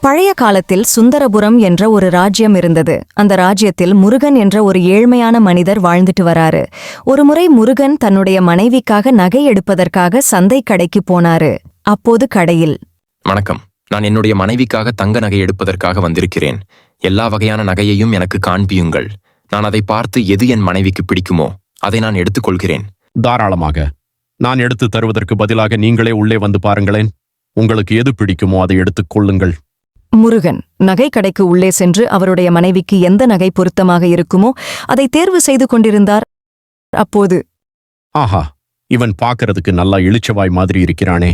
பழைய காலத்தில் சுந்தரபுரம் என்ற ஒரு ராஜ்யம் இருந்தது. அந்த ராஜ்யத்தில் முருகன் என்ற ஒரு ஏழ்மையான மனிதர் வாழ்ந்துட்டு வராரு. ஒருமுறை முருகன் தன்னுடைய மனைவிக்காக நகை எடுப்பதற்காக சந்தை கடைக்கு போனாரு. அப்போது கடையில், வணக்கம், நான் என்னுடைய மனைவிக்காக தங்க நகை எடுப்பதற்காக வந்திருக்கிறேன். எல்லா வகையான நகையையும் எனக்கு காண்பியுங்கள். நான் அதை பார்த்து எது என் மனைவிக்கு பிடிக்குமோ அதை நான் எடுத்துக்கொள்கிறேன். தாராளமாக. நான் எடுத்து தருவதற்கு பதிலாக நீங்களே உள்ளே வந்து பாருங்களேன். உங்களுக்கு எது பிடிக்குமோ அதை எடுத்துக் கொள்ளுங்கள். முருகன் நகை கடைக்கு உள்ளே சென்று அவருடைய மனைவிக்கு எந்த நகை பொருத்தமாக இருக்குமோ அதை தேர்வு செய்து கொண்டிருந்தார். அப்போது, ஆஹா, இவன் பார்க்கறதுக்கு நல்லா இளிச்சவாய் மாதிரி இருக்கிறானே.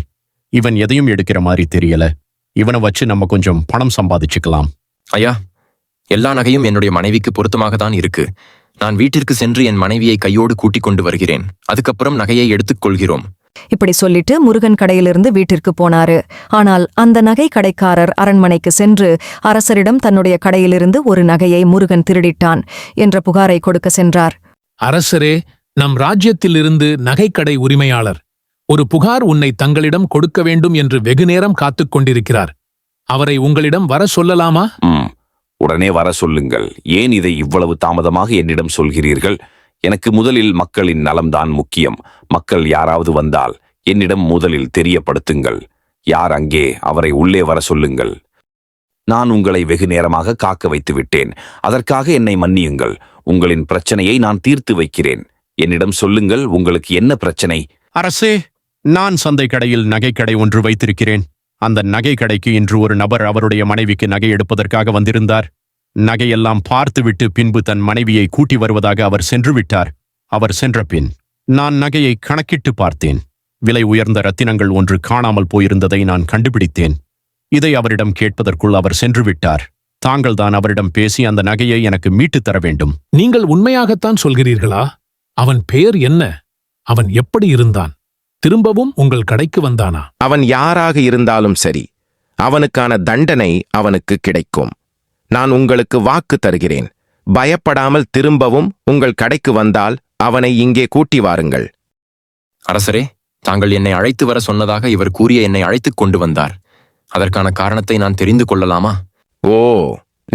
இவன் எதையும் எடுக்கிற மாதிரி தெரியல. இவனை வச்சு நம்ம கொஞ்சம் பணம் சம்பாதிச்சுக்கலாம். ஐயா, எல்லா நகையும் என்னுடைய மனைவிக்கு பொருத்தமாக தான் இருக்கு. நான் வீட்டிற்கு சென்று என் மனைவியை கையோடு கூட்டிக் கொண்டு வருகிறேன். அதுக்கப்புறம் நகையை எடுத்துக் கொள்கிறோம். இப்படி சொல்லிட்டு முருகன் கடையிலிருந்து வீட்டிற்கு போனாரு. ஆனால் அந்த நகை கடைக்காரர் அரண்மனைக்கு சென்று அரசரிடம் தன்னுடைய கடையிலிருந்து ஒரு நகையை முருகன் திருடிட்டான் என்ற புகாரை கொடுக்க சென்றார். அரசரே, நம் ராஜ்யத்திலிருந்து நகைக்கடை உரிமையாளர் ஒரு புகார் உன்னை தங்களிடம் கொடுக்க வேண்டும் என்று வெகுநேரம் காத்துக் கொண்டிருக்கிறார். அவரை உங்களிடம் வர சொல்லலாமா? உடனே வர சொல்லுங்கள். ஏன் இதை இவ்வளவு தாமதமாக என்னிடம் சொல்கிறீர்கள்? எனக்கு முதலில் மக்களின் நலம்தான் முக்கியம். மக்கள் யாராவது வந்தால் என்னிடம் முதலில் தெரியப்படுத்துங்கள். யார் அங்கே? அவரை உள்ளே வர சொல்லுங்கள். நான் உங்களை வெகு நேரமாக காக்க வைத்து விட்டேன். அதற்காக என்னை மன்னியுங்கள். உங்களின் பிரச்சனையை நான் தீர்த்து வைக்கிறேன். என்னிடம் சொல்லுங்கள், உங்களுக்கு என்ன பிரச்சனை? அரசே, நான் சந்தை கடையில் நகைக்கடை ஒன்று வைத்திருக்கிறேன். அந்த நகை கடைக்கு இன்று ஒரு நபர் அவருடைய மனைவிக்கு நகை எடுப்பதற்காக வந்திருந்தார். நகையெல்லாம் பார்த்துவிட்டு பின்பு தன் மனைவியை கூட்டி வருவதாக அவர் சென்று விட்டார். அவர் சென்ற பின் நான் நகையை கணக்கிட்டு பார்த்தேன். விலை உயர்ந்த ரத்தினங்கள் ஒன்று காணாமல் போயிருந்ததை நான் கண்டுபிடித்தேன். இதை அவரிடம் கேட்பதற்குள் அவர் சென்று விட்டார். தாங்கள்தான் அவரிடம் பேசி அந்த நகையை எனக்கு மீட்டுத் தர வேண்டும். நீங்கள் உண்மையாகத்தான் சொல்கிறீர்களா? அவன் பெயர் என்ன? அவன் எப்படி இருந்தான்? திரும்பவும் உங்கள் கடைக்கு வந்தானா? அவன் யாராக இருந்தாலும் சரி, அவனுக்கான தண்டனை அவனுக்கு கிடைக்கும். நான் உங்களுக்கு வாக்கு தருகிறேன். பயப்படாமல் திரும்பவும் உங்கள் கடைக்கு வந்தால் அவனை இங்கே கூட்டி வாருங்கள். அரசரே, தாங்கள் என்னை அழைத்து வர சொன்னதாக இவர் கூறிய என்னை அழைத்துக் கொண்டு வந்தார். அதற்கான காரணத்தை நான் தெரிந்து கொள்ளலாமா? ஓ,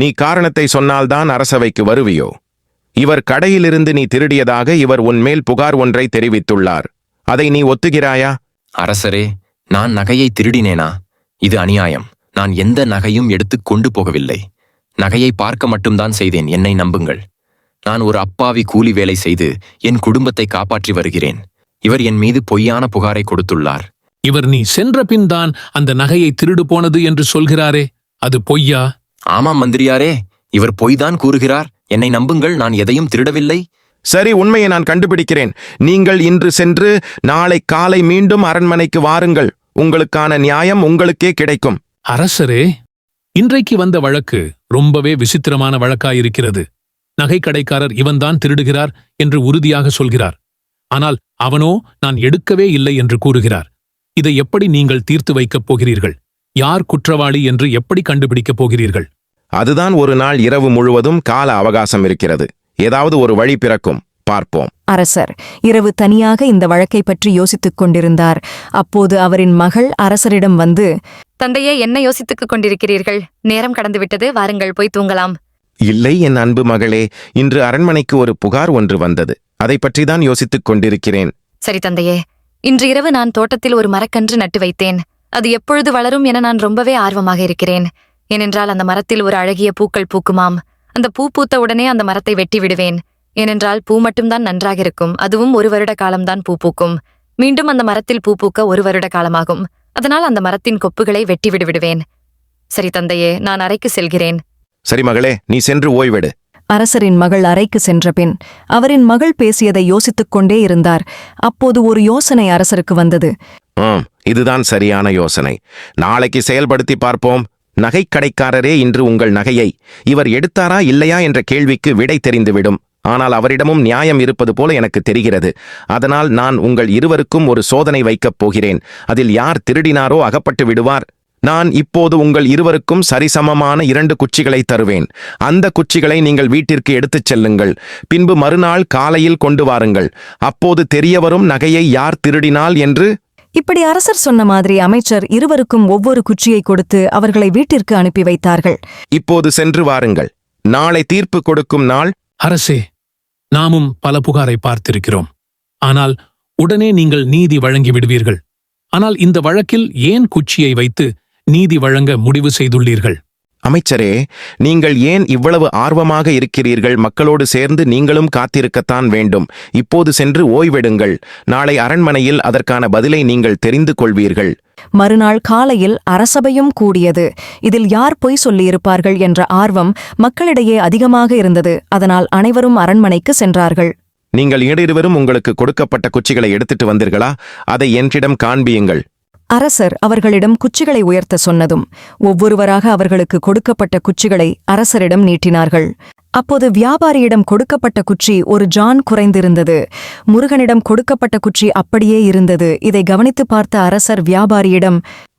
நீ காரணத்தை சொன்னால்தான் அரசவைக்கு வருவியோ? இவர் கடையிலிருந்து நீ திருடியதாக இவர் உன்மேல் புகார் ஒன்றை தெரிவித்துள்ளார். அதை நீ ஒத்துகிறாயா? அரசரே, நான் நகையை திருடினேனா? இது அநியாயம். நான் எந்த நகையும் எடுத்துக் கொண்டு போகவில்லை. நகையை பார்க்க மட்டும்தான் செய்தேன். என்னை நம்புங்கள். நான் ஒரு அப்பாவி கூலி வேலை செய்து என் குடும்பத்தை காப்பாற்றி வருகிறேன். இவர் என் மீது பொய்யான புகாரை கொடுத்துள்ளார். இவர் நீ சென்ற பின் தான் அந்த நகையை திருடு போனது என்று சொல்கிறாரே, அது பொய்யா? ஆமாம் மந்திரியாரே, இவர் பொய்தான் கூறுகிறார். என்னை நம்புங்கள், நான் எதையும் திருடவில்லை. சரி, உண்மையை நான் கண்டுபிடிக்கிறேன். நீங்கள் இன்று சென்று நாளை காலை மீண்டும் அரண்மனைக்கு வாருங்கள். உங்களுக்கான நியாயம் உங்களுக்கே கிடைக்கும். அரசரே, இன்றைக்கு வந்த வழக்கு ரொம்பவே விசித்திரமான வழக்காயிருக்கிறது. நகைக்கடைக்காரர் இவன்தான் திருடுகிறார் என்று உறுதியாக சொல்கிறார். ஆனால் அவனோ நான் எடுக்கவே இல்லை என்று கூறுகிறார். இதை எப்படி நீங்கள் தீர்த்து வைக்கப் போகிறீர்கள்? யார் குற்றவாளி என்று எப்படி கண்டுபிடிக்கப் போகிறீர்கள்? அதுதான் ஒரு நாள் இரவு முழுவதும் கால அவகாசம் இருக்கிறது. ஏதாவது ஒரு வழி பிறக்கும், பார்ப்போம். அரசர் இரவு தனியாக இந்த வழக்கை பற்றி யோசித்துக் கொண்டிருந்தார். அப்போது அவரின் மகள் அரசரிடம் வந்து, தந்தையே, என்ன யோசித்துக் கொண்டிருக்கிறீர்கள்? நேரம் கடந்துவிட்டது, வாருங்கள், போய் தூங்கலாம். இல்லை என் அன்பு மகளே, இன்று அரண்மனைக்கு ஒரு புகார் ஒன்று வந்தது. அதை பற்றிதான் யோசித்துக் கொண்டிருக்கிறேன். சரி தந்தையே, இன்று இரவு நான் தோட்டத்தில் ஒரு மரக்கன்று நட்டு வைத்தேன். அது எப்பொழுது வளரும் என நான் ரொம்பவே ஆர்வமாக இருக்கிறேன். ஏனென்றால் அந்த மரத்தில் ஒரு அழகிய பூக்கள் பூக்குமாம். அந்த பூ பூத்த உடனே அந்த மரத்தை வெட்டி விடுவேன். ஏனென்றால் பூ மட்டும்தான் நன்றாக இருக்கும். அதுவும் 1 வருட காலம்தான் பூ பூக்கும். மீண்டும் அந்த மரத்தில் பூ பூக்க 1 வருட காலமாகும். அதனால் அந்த மரத்தின் கொப்புகளை வெட்டி விடுவிடுவேன். சரி தந்தையே, நான் அறைக்கு செல்கிறேன். சரி மகளே, நீ சென்று ஓய்வெடு. அரசரின் மகள் அறைக்கு சென்ற பின் அவரின் மகள் பேசியதை யோசித்துக் கொண்டே இருந்தார். அப்போது ஒரு யோசனை அரசருக்கு வந்தது. இதுதான் சரியான யோசனை. நாளைக்கு செயல்படுத்தி பார்ப்போம். நகைக்கடைக்காரரே இன்று உங்கள் நகையை இவர் எடுத்தாரா இல்லையா என்ற கேள்விக்கு விடை தெரிந்துவிடும். ஆனால் அவரிடமும் நியாயம் இருப்பது போல எனக்கு தெரிகிறது. அதனால் நான் உங்கள் இருவருக்கும் ஒரு சோதனை வைக்கப் போகிறேன். அதில் யார் திருடினாரோ அகப்பட்டு விடுவார். நான் இப்போது உங்கள் இருவருக்கும் சரிசமமான 2 குச்சிகளை தருவேன். அந்த குச்சிகளை நீங்கள் வீட்டிற்கு எடுத்துச் செல்லுங்கள். பின்பு மறுநாள் காலையில் கொண்டு வாருங்கள். அப்போது தெரியவரும் நகையை யார் திருடினாள் என்று. இப்படி அரசர் சொன்ன மாதிரி அமைச்சர் இருவருக்கும் ஒவ்வொரு குச்சியை கொடுத்து அவர்களை வீட்டிற்கு அனுப்பி வைத்தார்கள். இப்போது சென்று வாருங்கள். நாளை தீர்ப்பு கொடுக்கும் நாள். அரசே, நாமும் பல புகாரை பார்த்திருக்கிறோம். ஆனால் உடனே நீங்கள் நீதி வழங்கி விடுவீர்கள். ஆனால் இந்த வழக்கில் ஏன் குச்சியை வைத்து நீதி வழங்க முடிவு செய்துள்ளீர்கள்? அமைச்சரே, நீங்கள் ஏன் இவ்வளவு ஆர்வமாக இருக்கிறீர்கள்? மக்களோடு சேர்ந்து நீங்களும் காத்திருக்கத்தான் வேண்டும். இப்போது சென்று ஓய்வெடுங்கள். நாளை அரண்மனையில் அதற்கான பதிலை நீங்கள் தெரிந்து கொள்வீர்கள். மறுநாள் காலையில் அரசபையும் கூடியது. இதில் யார் பொய் சொல்லியிருப்பார்கள் என்ற ஆர்வம் மக்களிடையே அதிகமாக இருந்தது. அதனால் அனைவரும் அரண்மனைக்கு சென்றார்கள். நீங்கள் இருவரும் உங்களுக்கு கொடுக்கப்பட்ட குச்சிகளை எடுத்துட்டு வந்தீர்களா? அதை என்னிடம் காண்பியுங்கள். அரசர் அவர்களிடம் குச்சிகளை உயர்த்த சொன்னதும் ஒவ்வொருவராக அவர்களுக்கு கொடுக்கப்பட்ட குச்சிகளை அரசரிடம் நீட்டினார்கள். அப்போது வியாபாரியிடம் கொடுக்கப்பட்ட குச்சி ஒரு ஜான் குறைந்திருந்தது. முருகனிடம் கொடுக்கப்பட்ட குச்சி அப்படியே இருந்தது. இதை கவனித்து பார்த்த அரசர் வியாபாரியிடம்,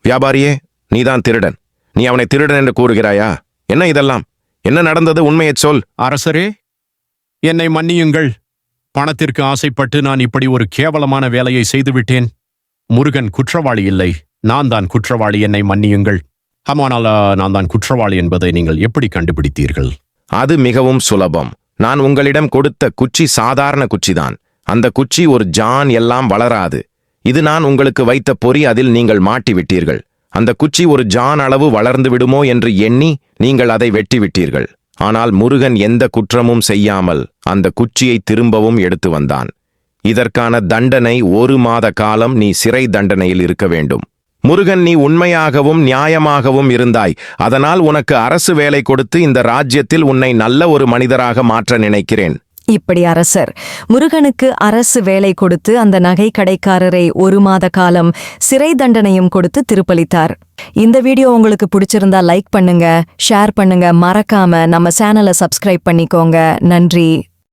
வியாபாரியே, நீதான் திருடன். நீ அவனை திருடன் என்று கூறுகிறாயா? என்ன இதெல்லாம்? என்ன நடந்தது? உண்மையைச் சொல். அரசரே, என்னை மன்னியுங்கள். பணத்திற்கு ஆசைப்பட்டு நான் இப்படி ஒரு கேவலமான வேலையை செய்துவிட்டேன். முருகன் குற்றவாளி இல்லை, நான் தான் குற்றவாளி. என்னை மன்னியுங்கள். ஆமானால் நான் தான் குற்றவாளி என்பதை நீங்கள் எப்படி கண்டுபிடித்தீர்கள்? அது மிகவும் சுலபம். நான் உங்களிடம் கொடுத்த குச்சி சாதாரண குச்சிதான். அந்த குச்சி ஒரு ஜான் எல்லாம் வளராது. இது நான் உங்களுக்கு வைத்த பொறி, அதில் நீங்கள் மாட்டிவிட்டீர்கள். அந்த குச்சி ஒரு ஜான் அளவு வளர்ந்து விடுமோ என்று எண்ணி நீங்கள் அதை வெட்டிவிட்டீர்கள். ஆனால் முருகன் எந்த குற்றமும் செய்யாமல் அந்த குச்சியை திரும்பவும் எடுத்து வந்தான். இதற்கான தண்டனை 1 மாத காலம் நீ சிறை தண்டனையில் இருக்க வேண்டும். முருகன், நீ உண்மையாகவும் நியாயமாகவும் இருந்தாய். அதனால் உனக்கு அரசு வேலை கொடுத்து இந்த ராஜ்யத்தில் உன்னை நல்ல ஒரு மனிதராக மாற்ற நினைக்கிறேன். இப்படி அரசர் முருகனுக்கு அரசு வேலை கொடுத்து அந்த நகை கடைக்காரரை 1 மாத காலம் சிறை தண்டனையும் கொடுத்து திருப்பளித்தார். இந்த வீடியோ உங்களுக்கு பிடிச்சிருந்தா லைக் பண்ணுங்க, ஷேர் பண்ணுங்க, மறக்காம நம்ம சேனலை சப்ஸ்கிரைப் பண்ணிக்கோங்க. நன்றி.